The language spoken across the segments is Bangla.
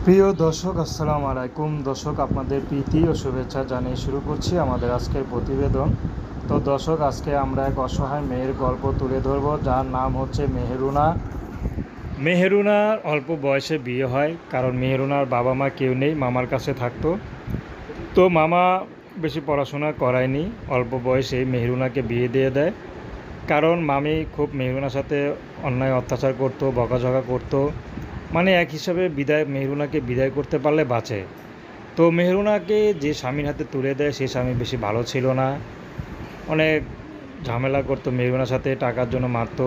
প্রিয় দর্শক, আসসালামু আলাইকুম। দর্শক, আপনাদের প্রীতি ও শুভেচ্ছা জানিয়ে শুরু করছি আমাদের আজকের প্রতিবেদন। তো দর্শক, আজকে আমরা এক অসহায় মেয়ের গল্প তুলে ধরব, যার নাম হচ্ছে মেহেরুনা। মেহেরুনার অল্প বয়সে বিয়ে হয়, কারণ মেহেরুনার বাবা মা কেউ নেই, মামার কাছে থাকতো। তো মামা বেশি পড়াশোনা করায়নি, অল্প বয়সে মেহেরুনাকে বিয়ে দিয়ে দেয়। কারণ মামি খুব মেহেরুনার সাথে অন্যায় অত্যাচার করতো, বকাঝকা করতো। মানে এক হিসাবে মেহেরুনাকে বিদায় করতে পারলে বাঁচে। তো মেহেরুনাকে যে স্বামীর হাতে তুলে দেয়, সে স্বামী বেশি ভালো ছিল না, অনেক ঝামেলা করতো মেহেরুনার সাথে, টাকার জন্য মারতো।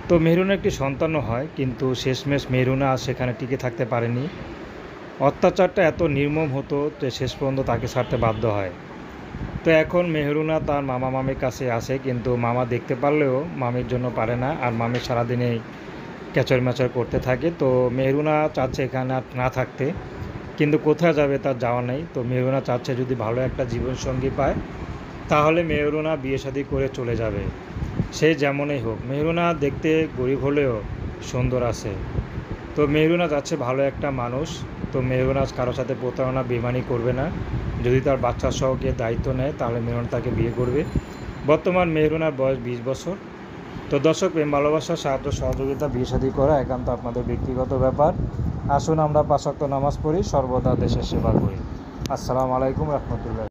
তো মেহেরুনার একটি সন্তানও হয়, কিন্তু শেষমেশ মেহেরুনা আর সেখানে টিকে থাকতে পারেনি। অত্যাচারটা এত নির্মম হতো যে শেষ পর্যন্ত তাকে ছাড়তে বাধ্য হয়। তো এখন মেহেরুনা তার মামা মামির কাছে আসে, কিন্তু মামা দেখতে পারলেও মামির জন্য পারে না, আর মামি সারাদিনেই ক্যাচর ম্যাচর করতে থাকে। তো মেহেরুনা চাচ্ছে এখানে আর না থাকতে, কিন্তু কোথায় যাবে তার যাওয়া নেই। তো মেহেরুনা চাচ্ছে যদি ভালো একটা জীবনসঙ্গী পায়, তাহলে মেহেরুনা বিয়ে শাদী করে চলে যাবে, সে যেমনই হোক। মেহেরুনা দেখতে গরিব হলেও সুন্দর আছে। তো মেহেরুনা যাচ্ছে ভালো একটা মানুষ। তো মেহেরুনা কারোর সাথে প্রতারণা বেইমানি করবে না। যদি তার বাচ্চা সহ কেউ দায়িত্ব নেয়, তাহলে মেহেরুনা তাকে বিয়ে করবে। বর্তমান মেহেরুনার বয়স 20 বছর। তো দর্শক, প্রেম ভালোবাসা, সাহায্য সহযোগিতা, বিয়ে শাদী করা একান্ত আপনাদের ব্যক্তিগত ব্যাপার। আসুন আমরা 5 ওয়াক্ত নামাজ পড়ি, সর্বদা দেশের সেবা করি। আসসালামু আলাইকুম রহমতুল্লাহ।